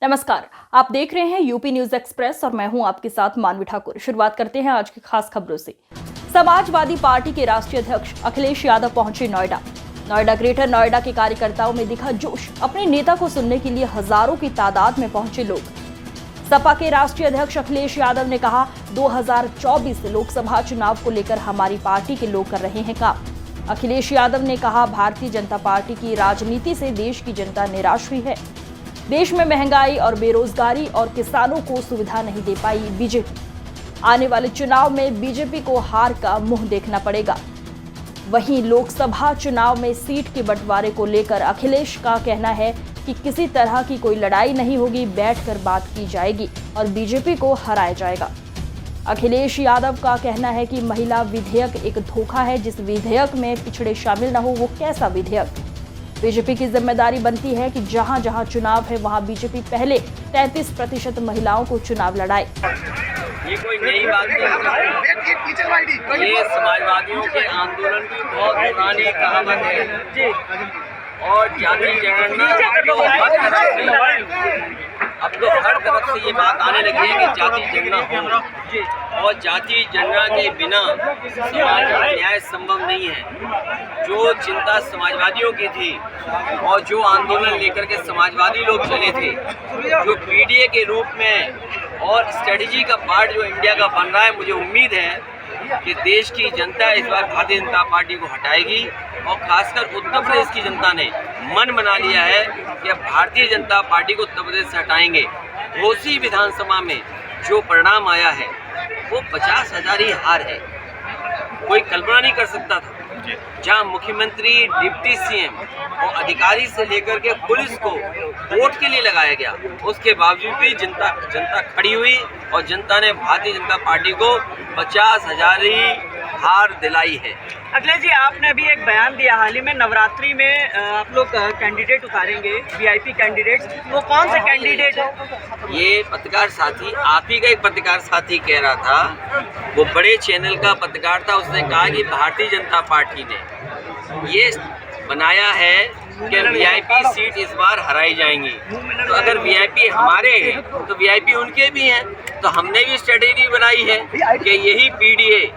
नमस्कार, आप देख रहे हैं यूपी न्यूज एक्सप्रेस और मैं हूं आपके साथ मानवी ठाकुर। शुरुआत करते हैं आज की खास खबरों से। समाजवादी पार्टी के राष्ट्रीय अध्यक्ष अखिलेश यादव पहुंचे नोएडा ग्रेटर नोएडा के कार्यकर्ताओं में दिखा जोश। अपने नेता को सुनने के लिए हजारों की तादाद में पहुंचे लोग। सपा के राष्ट्रीय अध्यक्ष अखिलेश यादव ने कहा, 2024 लोकसभा चुनाव को लेकर हमारी पार्टी के लोग कर रहे हैं काम। अखिलेश यादव ने कहा, भारतीय जनता पार्टी की राजनीति से देश की जनता निराश हुई है। देश में महंगाई और बेरोजगारी और किसानों को सुविधा नहीं दे पाई बीजेपी। आने वाले चुनाव में बीजेपी को हार का मुंह देखना पड़ेगा। वहीं लोकसभा चुनाव में सीट के बंटवारे को लेकर अखिलेश का कहना है कि किसी तरह की कोई लड़ाई नहीं होगी, बैठकर बात की जाएगी और बीजेपी को हराया जाएगा। अखिलेश यादव का कहना है कि महिला विधेयक एक धोखा है। जिस विधेयक में पिछड़े शामिल न हो वो कैसा विधेयक। बीजेपी की जिम्मेदारी बनती है कि जहां जहां चुनाव है वहां बीजेपी पहले 33% महिलाओं को चुनाव लड़ाए। ये कोई नई बात नहीं, ये समाजवादियों के आंदोलन की बहुत पुरानी कहावत है और जाति जनगणना अब तो हर तरफ से ये बात आने लगी है कि जाति जनगणना हो और जाति जनगणना के बिना समाज में न्याय संभव नहीं है। जो चिंता समाजवादियों की थी और जो आंदोलन लेकर के समाजवादी लोग चले थे, जो पीडीए के रूप में और स्ट्रेटजी का पार्ट जो इंडिया का बन रहा है, मुझे उम्मीद है कि देश की जनता इस बार भारतीय जनता पार्टी को हटाएगी और खासकर उत्तर प्रदेश की जनता ने मन बना लिया है कि अब भारतीय जनता पार्टी को उत्तर प्रदेश से हटाएंगे। घोसी विधानसभा में जो परिणाम आया है वो 50,000 ही हार है। कोई कल्पना नहीं कर सकता था। जहां मुख्यमंत्री, डिप्टी सीएम और अधिकारी से लेकर के पुलिस को वोट के लिए लगाया गया, उसके बावजूद भी जनता खड़ी हुई और जनता ने भारतीय जनता पार्टी को 50,000 ही हार दिलाई है। अखिलेश जी, आपने अभी एक बयान दिया हाल ही में, नवरात्रि में आप लोग कैंडिडेट उतारेंगे, वीआईपी कैंडिडेट्स। वो कौन से कैंडिडेट है? ये पत्रकार साथी, आप ही का एक पत्रकार साथी कह रहा था, वो बड़े चैनल का पत्रकार था, उसने कहा कि भारतीय जनता पार्टी ने ये बनाया है कि वीआईपी सीट इस बार हराई जाएंगी। तो अगर वीआईपी हमारे हैं तो वीआईपी उनके भी हैं। तो हमने भी स्ट्रेटेजी बनाई है कि यही पीडीए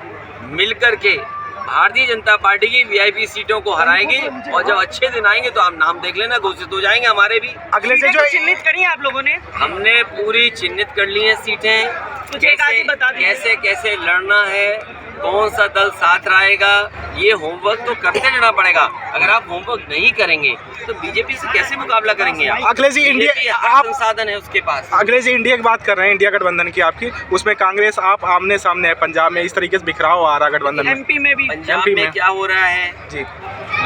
मिलकर के भारतीय जनता पार्टी की वीआईपी सीटों को हराएंगे और जब अच्छे दिन आएंगे तो आप नाम देख लेना, घोषित हो जाएंगे हमारे भी। अगले से जो चिन्हित करी आप लोगों ने? हमने पूरी चिन्हित कर ली है सीटें। कुछ एक आदमी बता दीजिए कैसे कैसे लड़ना है, कौन सा दल साथ रहेगा, ये होमवर्क तो करते रहना पड़ेगा। अगर आप होमवर्क नहीं करेंगे तो बीजेपी से कैसे मुकाबला करेंगे आप? अखिलेश जी, इंडिया आप संसाधन है उसके पास। अखिलेश जी, इंडिया की बात कर रहे हैं, इंडिया गठबंधन की आपकी, उसमें कांग्रेस आप आमने सामने है। पंजाब में इस तरीके से बिखराव आ रहा है गठबंधन में। एमपी में भी, पंजाब में क्या हो रहा है जी,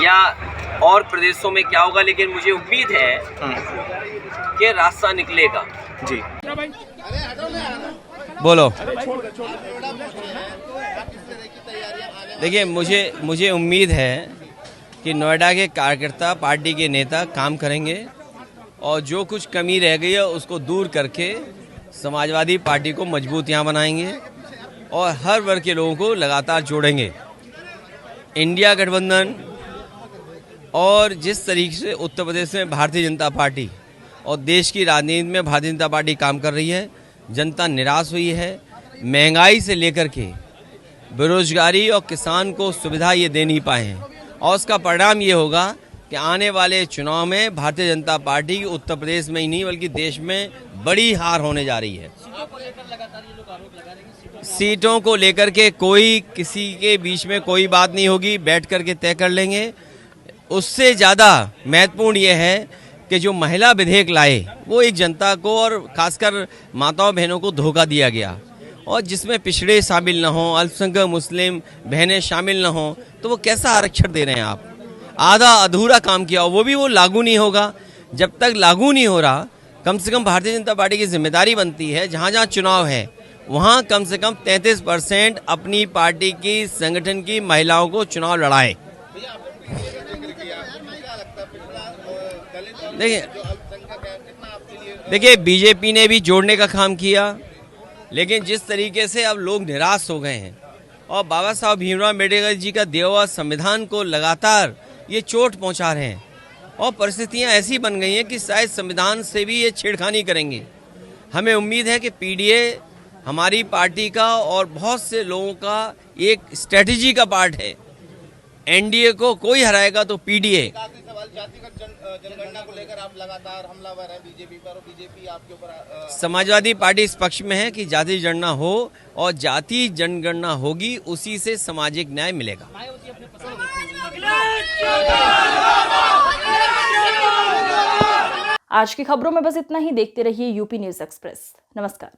या और प्रदेशों में क्या होगा, लेकिन मुझे उम्मीद है कि रास्ता निकलेगा। जी बोलो। देखिए, मुझे उम्मीद है कि नोएडा के कार्यकर्ता, पार्टी के नेता काम करेंगे और जो कुछ कमी रह गई है उसको दूर करके समाजवादी पार्टी को मजबूत यहाँ बनाएंगे और हर वर्ग के लोगों को लगातार जोड़ेंगे। इंडिया गठबंधन और जिस तरीके से उत्तर प्रदेश में भारतीय जनता पार्टी और देश की राजनीति में भारतीय जनता पार्टी काम कर रही है, जनता निराश हुई है। महंगाई से लेकर के बेरोजगारी और किसान को सुविधा ये दे नहीं पाए हैं और उसका परिणाम ये होगा कि आने वाले चुनाव में भारतीय जनता पार्टी उत्तर प्रदेश में ही नहीं बल्कि देश में बड़ी हार होने जा रही है। सीटों को लेकर के कोई किसी के बीच में कोई बात नहीं होगी, बैठ करके तय कर लेंगे। उससे ज़्यादा महत्वपूर्ण ये है कि जो महिला विधेयक लाए वो एक जनता को और खासकर माताओं बहनों को धोखा दिया गया और जिसमें पिछड़े शामिल न हों, अल्पसंख्यक मुस्लिम बहनें शामिल न हों, तो वो कैसा आरक्षण दे रहे हैं आप? आधा अधूरा काम किया और वो लागू नहीं होगा। जब तक लागू नहीं हो रहा, कम से कम भारतीय जनता पार्टी की जिम्मेदारी बनती है जहाँ जहाँ चुनाव है वहाँ कम से कम 33% अपनी पार्टी की संगठन की महिलाओं को चुनाव लड़ाए। देखिए बीजेपी ने भी जोड़ने का काम किया, लेकिन जिस तरीके से अब लोग निराश हो गए हैं और बाबा साहब भीमराव अम्बेडकर जी का दिया हुआ संविधान को लगातार ये चोट पहुंचा रहे हैं, और परिस्थितियां ऐसी बन गई हैं कि शायद संविधान से भी ये छेड़खानी करेंगे। हमें उम्मीद है कि पीडीए हमारी पार्टी का और बहुत से लोगों का एक स्ट्रेटजी का पार्ट है। एनडीए को कोई हराएगा तो पीडीए। जातिगत जनगणना को लेकर आप लगातार हमलावर हैं बीजेपी पर, और बीजेपी आपके ऊपर समाजवादी पार्टी इस पक्ष में है कि जाति जनगणना हो, और जाति जनगणना होगी, उसी से सामाजिक न्याय मिलेगा। आज की खबरों में बस इतना ही। देखते रहिए यूपी न्यूज एक्सप्रेस। नमस्कार।